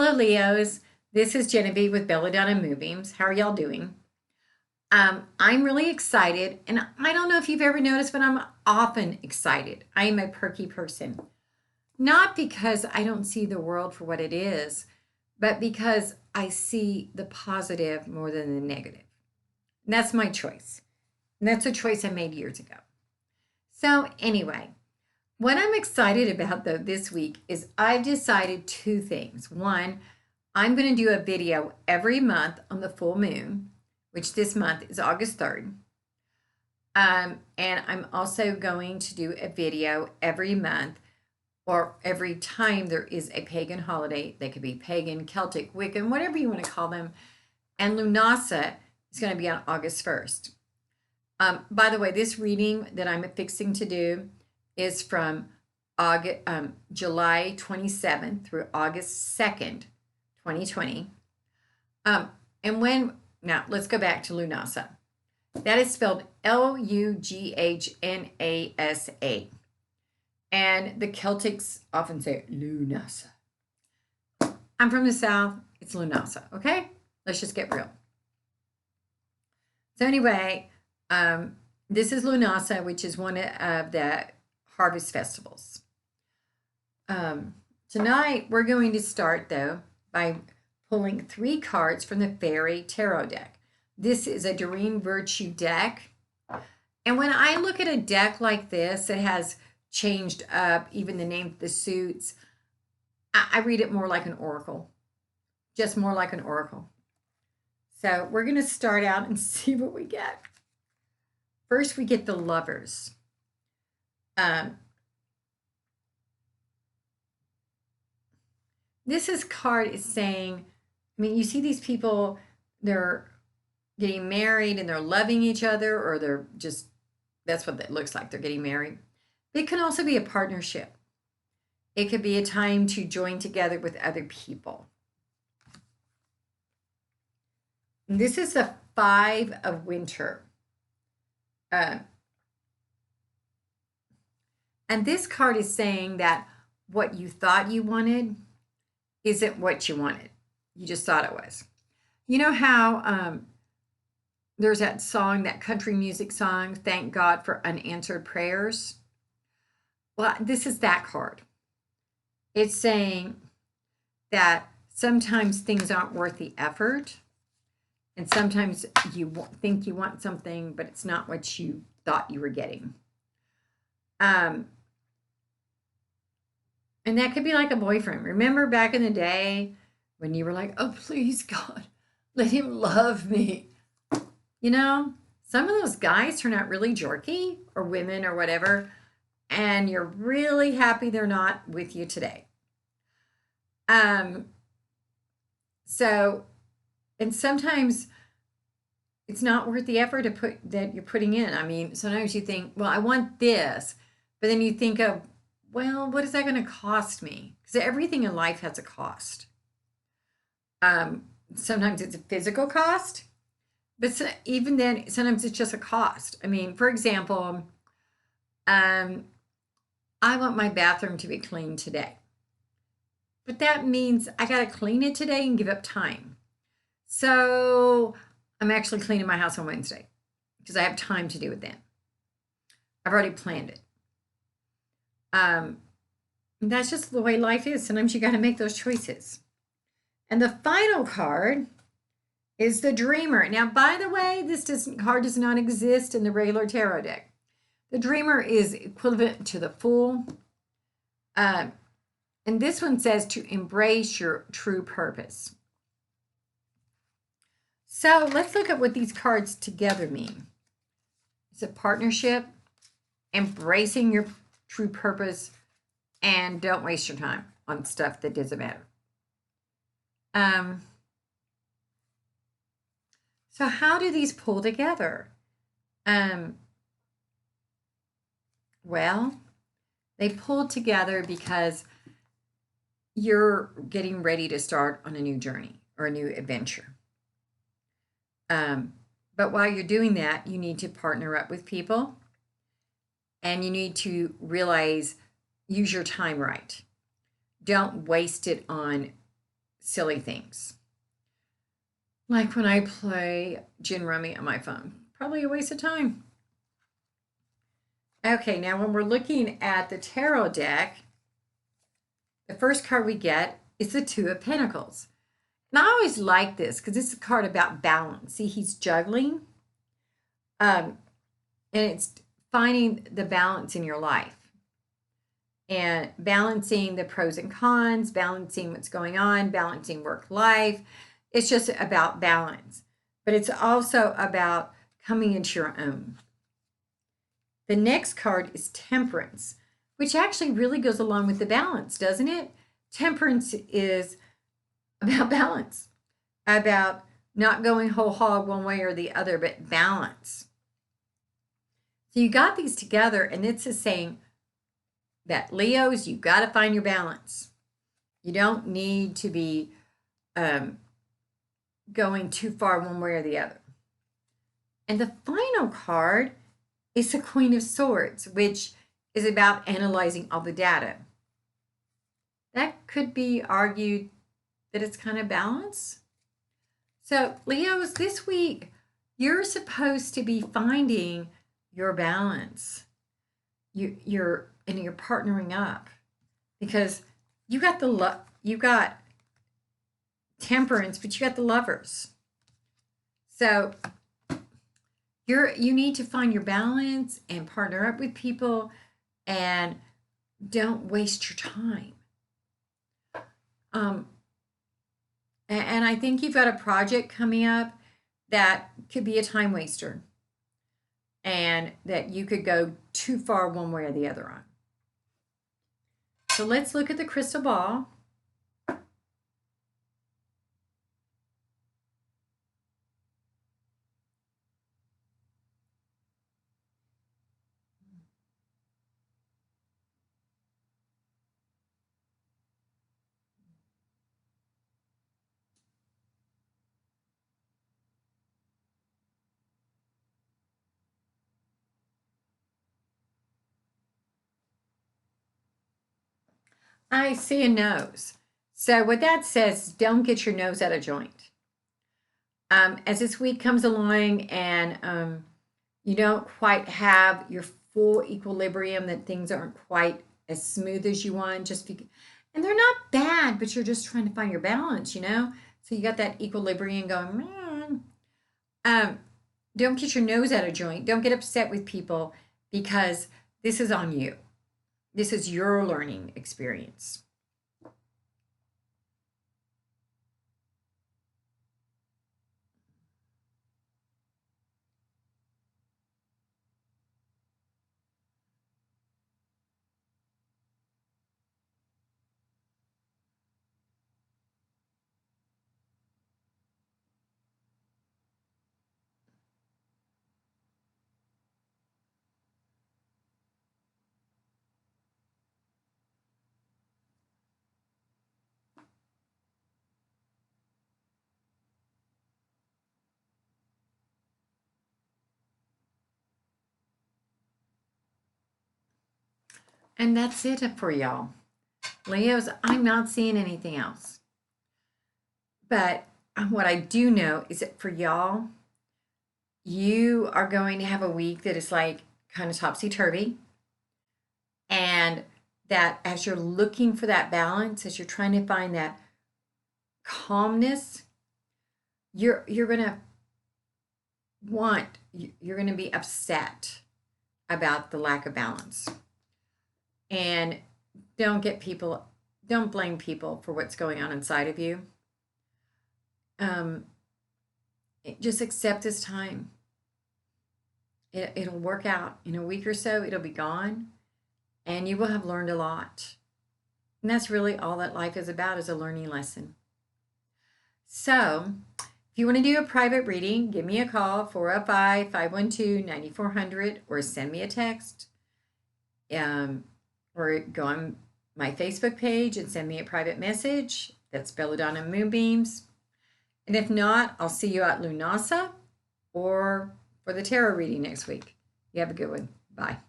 Hello, Leos. This is Genevieve with Belladonna Moonbeams. How are y'all doing? I'm really excited, and I don't know if you've ever noticed, but I'm often excited. I am a perky person, not because I don't see the world for what it is, but because I see the positive more than the negative. And that's my choice. And that's a choice I made years ago. So, anyway, what I'm excited about though this week is I've decided two things. One, I'm going to do a video every month on the full moon, which this month is August 3rd. And I'm also going to do a video every month or every time there is a pagan holiday. They could be pagan, Celtic, Wiccan, whatever you want to call them. And Lunasa is going to be on August 1st. By the way, this reading that I'm fixing to do is from July 27th through August 2nd, 2020. Now let's go back to Lunasa. That is spelled Lughnasa. And the Celtics often say Lunasa. I'm from the South, it's Lunasa, okay? Let's just get real. So anyway, this is Lunasa, which is one of the harvest festivals. Tonight, we're going to start, though, by pulling 3 cards from the Fairy Tarot deck. This is a Doreen Virtue deck. And when I look at a deck like this, it has changed up, even the name of the suits. I read it more like an oracle, just more like an oracle. So we're going to start out and see what we get. First, we get the Lovers. This card is saying, I mean, you see these people, they're getting married and they're loving each other, or they're just, that's what it looks like, they're getting married. It can also be a partnership. It could be a time to join together with other people. And this is the 5 of Winter. And this card is saying that what you thought you wanted isn't what you wanted. You just thought it was. You know how there's that song, that country music song, Thank God for Unanswered Prayers? Well, this is that card. It's saying that sometimes things aren't worth the effort. And sometimes you think you want something, but it's not what you thought you were getting. And that could be like a boyfriend. Remember back in the day when you were like, oh, please, God, let him love me. You know, some of those guys turn out really jerky, or women or whatever, and you're really happy they're not with you today. And sometimes it's not worth the effort that you're putting in. I mean, sometimes you think, well, I want this, but then you think of, well, what is that going to cost me? Because everything in life has a cost. Sometimes it's a physical cost, but even then, sometimes it's just a cost. I mean, for example, I want my bathroom to be clean today. But that means I got to clean it today and give up time. So I'm actually cleaning my house on Wednesday because I have time to do it then. I've already planned it. That's just the way life is. Sometimes you got to make those choices. And the final card is the Dreamer. Now, by the way, this card does not exist in the regular tarot deck. The Dreamer is equivalent to the Fool. And this one says to embrace your true purpose. So let's look at what these cards together mean. It's a partnership, embracing your true purpose, and don't waste your time on stuff that doesn't matter. So how do these pull together? Well, they pull together because you're getting ready to start on a new journey or a new adventure. But while you're doing that, you need to partner up with people, and you need to use your time right. Don't waste it on silly things. Like when I play Gin Rummy on my phone. Probably a waste of time. Okay, now when we're looking at the tarot deck, the first card we get is the Two of Pentacles. And I always like this because it's a card about balance. See, he's juggling. And it's finding the balance in your life and balancing the pros and cons, balancing what's going on, balancing work life. It's just about balance, but it's also about coming into your own. The next card is Temperance, which actually really goes along with the balance, doesn't it? Temperance is about balance, about not going whole hog one way or the other, but balance. So you got these together, and it's just saying that Leos, you got to find your balance. You don't need to be going too far one way or the other. And the final card is the Queen of Swords, which is about analyzing all the data. That could be argued that it's kind of balanced. So, Leos, this week, you're supposed to be finding your balance. You're partnering up because you got Temperance, but you got the Lovers. So you need to find your balance and partner up with people, and don't waste your time. And I think you've got a project coming up that could be a time waster, and that you could go too far one way or the other on. So let's look at the crystal ball. I see a nose. So what that says, don't get your nose out of joint. As this week comes along and you don't quite have your full equilibrium, that things aren't quite as smooth as you want, and they're not bad, but you're just trying to find your balance, So you got that equilibrium going. Don't get your nose out of joint. Don't get upset with people because this is on you. This is your learning experience. And that's it for y'all. Leos, I'm not seeing anything else. But what I do know is that for y'all, you are going to have a week that is like kind of topsy-turvy. And that as you're looking for that balance, as you're trying to find that calmness, you're going to be upset about the lack of balance. And don't blame people for what's going on inside of you. Just accept this time. It'll work out. In a week or so, it'll be gone, and you will have learned a lot. And that's really all that life is about, is a learning lesson. So if you want to do a private reading, give me a call, 405-512-9400, or send me a text. Or go on my Facebook page and send me a private message. That's Belladonna Moonbeams. And if not, I'll see you at Lunasa or for the tarot reading next week. You have a good one. Bye.